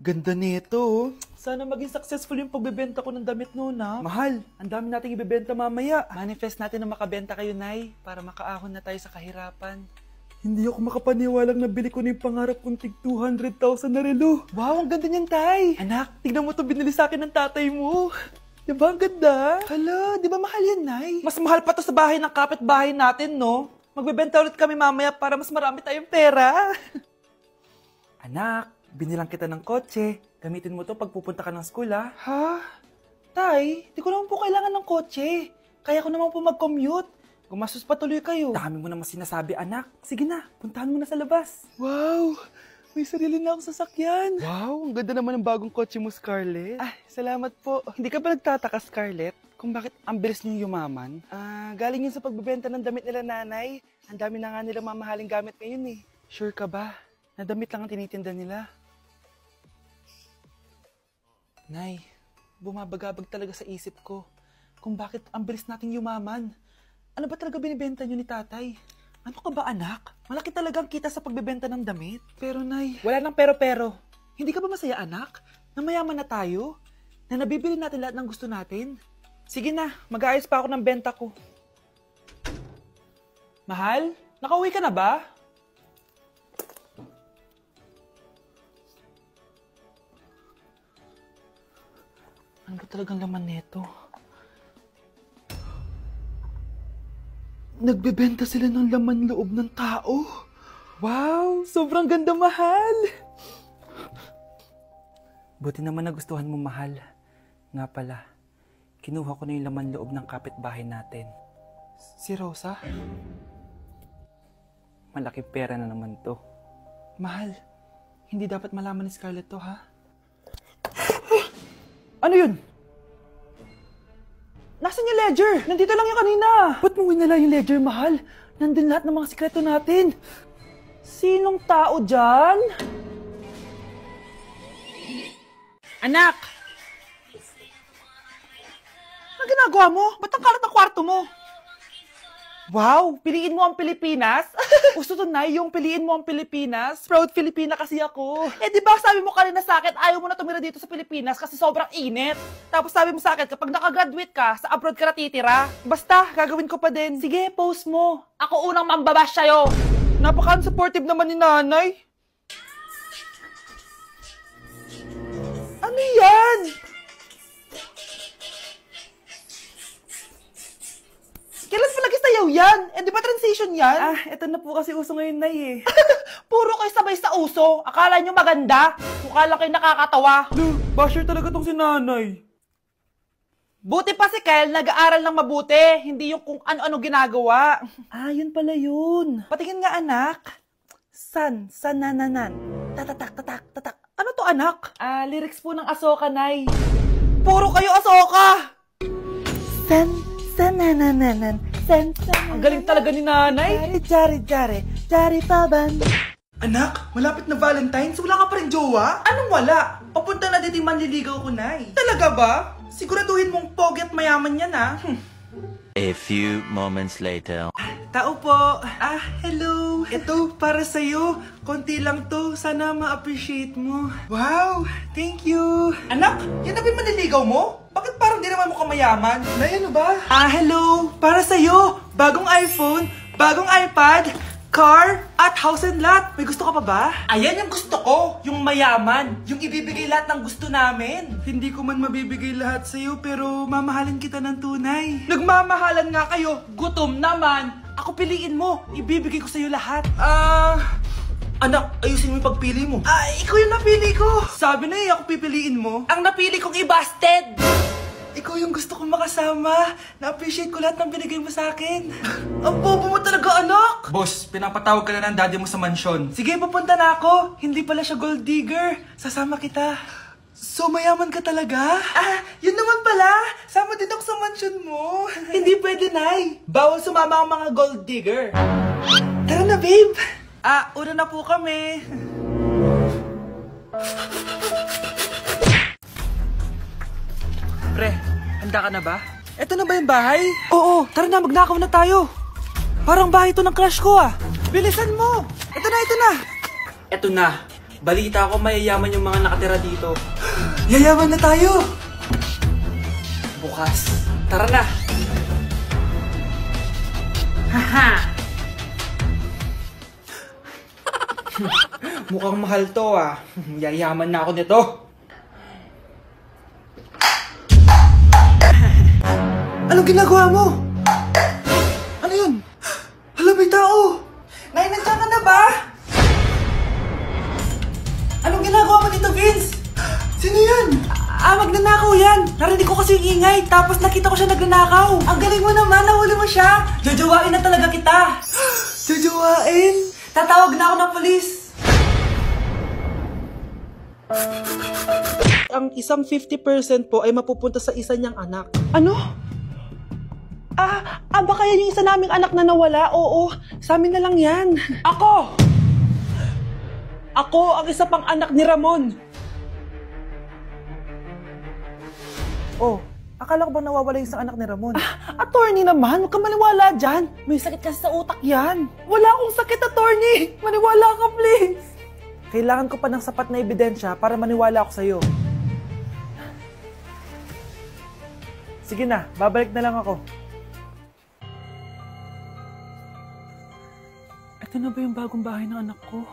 Ganda nito. Sana maging successful yung pagbebenta ko ng damit noon, ha? Mahal, ang dami nating ibebenta mamaya. Manifest natin na makabenta kayo, Nay, para makaahon na tayo sa kahirapan. Hindi ako makapaniwalang nabili ko na yung pangarap kong tig 200,000 na relo. Wow, ang ganda niyan, Tay. Anak, tignan mo to binili sa akin ng tatay mo. Diba ang ganda? Hala, di ba mahal yan, Nay? Mas mahal pa to sa bahay ng kapitbahay natin, no? Magbebenta ulit kami mamaya para mas marami tayong pera. Anak, binilang kita ng kotse. Gamitin mo to pag pupunta ka ng school, ha? Ha? Tay, di ko naman po kailangan ng kotse. Kaya ko naman po mag-commute. Gumastos pa tuloy kayo. Dami mo naman sinasabi, anak. Sige na, puntahan mo na sa labas. Wow! May sarili na akong sasakyan. Wow, ang ganda naman ng bagong kotse mo, Scarlett. Ah, salamat po. Hindi ka ba nagtataka, Scarlett, kung bakit ang bilis niyo yumaman? Galing yun sa pagbebenta ng damit nila nanay. Ang dami na nga nila mamahaling gamit ngayon eh. Sure ka ba? Na damit lang ang tinitinda nila? Nay, bumabagabag talaga sa isip ko kung bakit ang bilis nating yumaman. Ano ba talaga binibenta niyo ni tatay? Ano ka ba, anak? Malaki talagang kita sa pagbebenta ng damit. Pero, Nay, wala nang pero-pero. Hindi ka ba masaya, anak? Na mayaman na tayo? Na nabibili natin lahat ng gusto natin? Sige na, mag-aayos pa ako ng benta ko. Mahal, nakauwi ka na ba? Ano ba talagang laman neto? Nagbebenta sila ng laman loob ng tao. Wow, sobrang ganda, mahal. Buti naman nagustuhan mo, mahal. Nga pala, kinuha ko na yung laman loob ng kapitbahay natin. Si Rosa? Malaking pera na naman to. Mahal, hindi dapat malaman ni Scarlett to, ha? Ano yun? Nasaan yung ledger? Nandito lang yung kanina. Ba't mo winala yung ledger, mahal? Nandun lahat ng mga sikreto natin. Sinong tao dyan? Anak! Ano ginagawa mo? Ba't ang kalat ng kwarto mo? Wow! Piliin mo ang Pilipinas? Gusto to, Nay, yung piliin mo ang Pilipinas? Proud Filipina kasi ako. Eh, di ba sabi mo kanina sa akin, ayaw mo na tumira dito sa Pilipinas kasi sobrang init. Tapos sabi mo sa akin, kapag nakagraduate ka, sa abroad ka na titira. Basta, gagawin ko pa din. Sige, post mo. Ako unang mambabash sa'yo. Napaka-supportive naman ni nanay. Ano yan? Kailan pa lagi sayaw yan? Eh, di ba transition yan? Ah, eto na po kasi uso ngayon, Nay, eh. Puro kayo sabay sa uso. Akala nyo maganda. Mukha lang kayo nakakatawa. Basher talaga tong si nanay. Buti pa si Kyle, nag-aaral ng mabuti. Hindi yung kung ano-ano ginagawa. Ah, yun pala yun. Patingin nga, anak. San-nananan. Tatatak, tatak, tatak. Ano to, anak? Ah, lyrics po ng Asoka, Nay. Puro kayo Asoka! San-nananan. Ang galing talaga ni nanay. Jari paban. Anak, malapit na Valentine's, wala ka pa rin jowa? Anong wala? Papunta na dito yung manliligaw ko, Nay. Talaga ba? Siguraduhin mong pogi at mayaman yan, ha? A few moments later. Tao po. Ah, hello. Ito, para sa'yo. Konti lang to. Sana ma-appreciate mo. Wow, thank you. Anak, yan na ba yung manliligaw mo? Bakit parang di naman mukhang mayaman? Nay, ano ba? Ah, hello. Para sa'yo. Bagong iPhone, bagong iPad, car, at house and lot. May gusto ka pa ba? Ayan yung gusto ko. Yung mayaman. Yung ibibigay lahat ng gusto namin. Hindi ko man mabibigay lahat sa'yo, pero mamahalin kita ng tunay. Nagmamahalan nga kayo. Gutom naman. Ako piliin mo. Ibibigay ko sa'yo lahat. Anak, ayusin mo yung pagpili mo. Ikaw yung napili ko. Sabi na ako pipiliin mo. Ang napili kong i-busted. Ikaw yung gusto kong makasama. Na-appreciate ko lahat ng binigay mo sa akin. Ang bobo mo talaga, anak. Boss, pinapatawag ka na ng daddy mo sa mansyon. Sige, pupunta na ako. Hindi pala siya gold digger. Sasama kita. So, mayaman ka talaga? Yun naman pala. Sama din ako sa mansyon mo. Hindi pwede, Nay. Bawal sumama ang mga gold digger. Tara na, babe. Una na po kami. Pre, handa ka na ba? Eto na ba yung bahay? Oo, tara na, magnakaw na tayo. Parang bahay to ng crush ko, ah. Bilisan mo. Ito na, ito na. Eto na. Balita ko mayayaman yung mga nakatira dito. Yayaman na tayo! Bukas. Tara na! Haha! Mukhang mahal to ah. Yayaman na ako nito. Anong ginagawa mo? Ano yun? Hala, may tao! Nay, nandiyan ka na ba? Anong ginagawa mo dito, Vince? Sino yan? Magnanakaw yan! Narinig ko kasi yung ingay, tapos nakita ko siya nagnanakaw. Ang galing mo naman, nahuli mo siya! Jojowain na talaga kita! Jojowain? Tatawag na ako ng polis! Ang isang 50% po ay mapupunta sa isa niyang anak. Ano? Baka yan yung isa naming anak na nawala? Oo, sa amin na lang yan. Ako! Ako ang isa pang anak ni Ramon. Oh, akala ko ba nawawala yung isang anak ni Ramon? Attorney naman, huwag ka maniwala dyan. May sakit kasi sa utak yan. Wala akong sakit, attorney. Maniwala ka, please. Kailangan ko pa ng sapat na ebidensya para maniwala ako sa'yo. Sige na, babalik na lang ako. Ito na ba yung bagong bahay ng anak ko?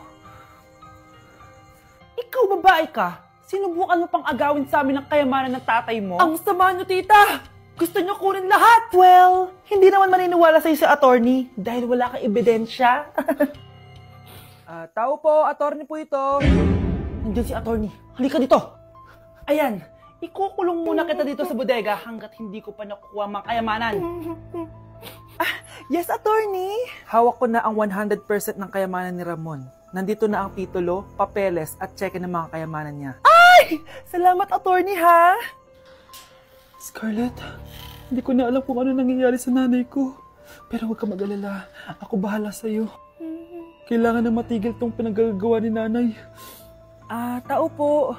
Ikaw, babae ka? Sinubukan mo pang agawin sa amin ang kayamanan ng tatay mo? Ang sama nyo, tita! Gusto nyo kunin lahat! Well, hindi naman maniniwala sa'yo si attorney dahil wala kang ebidensya. Tao po, attorney po ito. Nandiyan si attorney. Halika dito. Ayan, ikukulong muna kita dito sa bodega hanggat hindi ko pa nakukuha mga kayamanan. Yes, attorney. Hawak ko na ang 100% ng kayamanan ni Ramon. Nandito na ang titulo, papeles at cheque ng mga kayamanan niya. Ay! Salamat, attorney, ha? Scarlett, hindi ko na alam kung ano nangyayari sa nanay ko. Pero huwag ka mag-alala. Ako bahala sa'yo. Kailangan na matigil tong pinagagawa ni nanay. Tao po.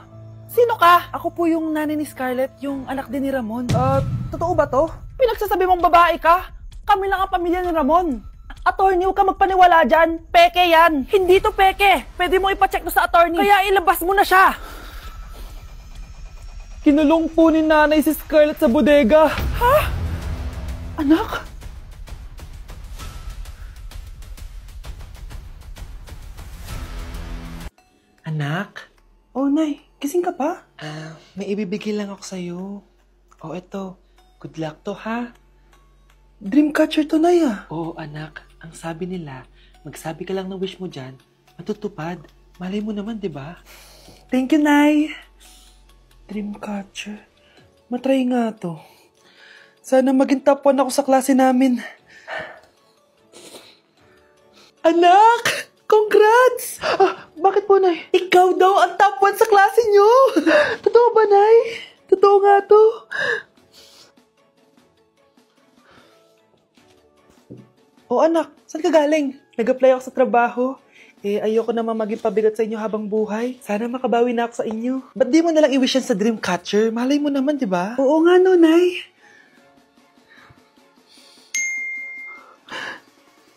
Sino ka? Ako po yung nanay ni Scarlett, yung anak din ni Ramon. Totoo ba to? Pinagsasabi mong babae ka? Kami lang ang pamilya ni Ramon. Attorney, huwag ka magpaniwala dyan. Peke yan. Hindi to peke. Pwede mo ipacheck to sa attorney. Kaya ilabas mo na siya. Kinulong po ni nanay si Scarlett sa bodega. Ha? Anak? Anak? Oh, Nay. Gising ka pa? May ibibigay lang ako sa'yo. Oh, eto. Good luck to, ha? Dreamcatcher to, Nay, ah. Oo, anak. Ang sabi nila, magsabi ka lang ng wish mo dyan, matutupad. Malay mo naman, di ba? Thank you, Nay. Dreamcatcher. Matry nga to. Sana maging top 1 ako sa klase namin. Anak! Congrats! Bakit po, Nay? Ikaw daw ang top 1 sa klase nyo! Totoo ba, Nay? Totoo nga to. Oh, anak, saan ka galing? Nag-apply ako sa trabaho. Ayoko naman maging pabigat sa inyo habang buhay. Sana makabawi na ako sa inyo. Ba't di mo nalang i-wish yan sa Dreamcatcher? Malay mo naman, di ba? Oo nga, no, Nay.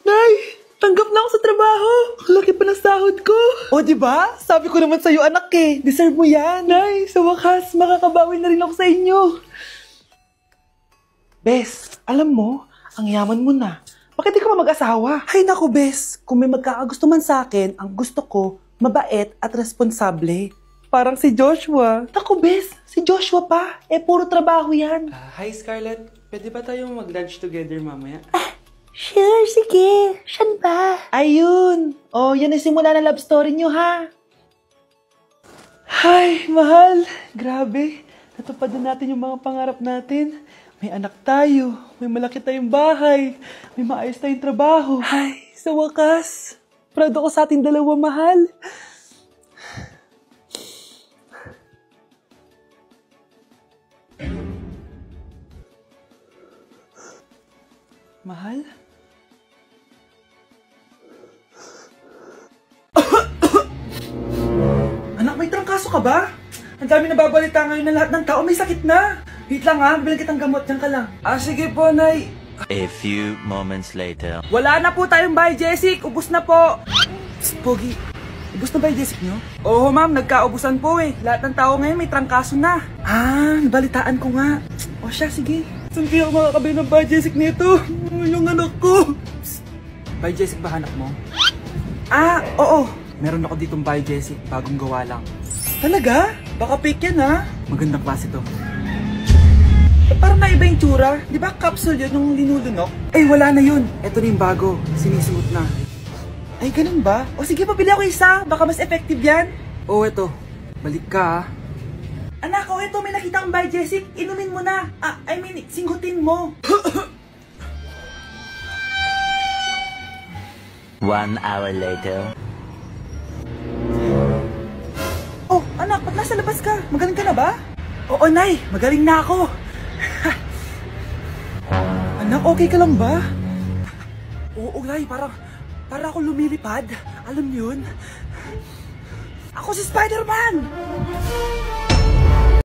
Nay! Tanggap na ako sa trabaho! Ang laki pa ng sahod ko! O, di ba? Sabi ko naman sa'yo, anak eh. Deserve mo yan. Nay, sa wakas, makakabawi na rin ako sa inyo. Bes, alam mo, ang yaman mo na. Bakit di ka pa mag-asawa? Ay naku, Bes. Kung may magkakagusto man sa akin, ang gusto ko, mabait at responsable. Parang si Joshua. Naku, Bes. Si Joshua pa. Puro trabaho yan. Hi, Scarlett. Pwede ba tayong mag-lunch together mamaya? Sure, sige. Saan ba? Ayun. Oh, yan ang simula na love story nyo, ha? Ay, mahal. Grabe. Natupad na natin yung mga pangarap natin. May anak tayo, may malaki tayong bahay, may maayos tayong trabaho. Ay, sa wakas, proud ako sa ating dalawa, mahal. Mahal? Anak, may trangkaso ka ba? Ang dami nababalita ngayon na lahat ng tao may sakit na. Wait lang ha, bilang kitang gamot, dyan ka lang. Sige po, Nay. A few moments later. Wala na po tayong bahay, Jessic. Ubus na po. Pogi, Ubus na ba yung Jessic nyo? Oo ma'am, nagkaubusan po eh. Lahat ng tao ngayon may trangkaso na. Ah, nabalitaan ko nga. O siya, sige. Saan kaya ako makakabili ng Biojesic nito? Yung anak ko. Biojesic ba hanap mo? Ah, oo. Meron ako ditong Biojesic, bagong gawa lang. Talaga? Baka fake yan ha? Magandang klase to. Parang naiba yung tsura. Di ba capsule yun nung linulunok? Eh, wala na yun. Ito na yung bago. Sinisuot na. Ay, ganun ba? O sige, pabili ako isa. Baka mas effective yan. Oo, eto. Balik ka ha. Anak, o eto, may nakita kang Biojesic. Inumin mo na. Singhutin mo. 1 hour later. Oh, anak, ba't nasa labas ka? Magaling ka na ba? Oo, Nay. Magaling na ako. Anak, okay ka lang ba? Oo, Nay. Para ako lumilipad. Alam niyo yun? Ako si Spider-Man!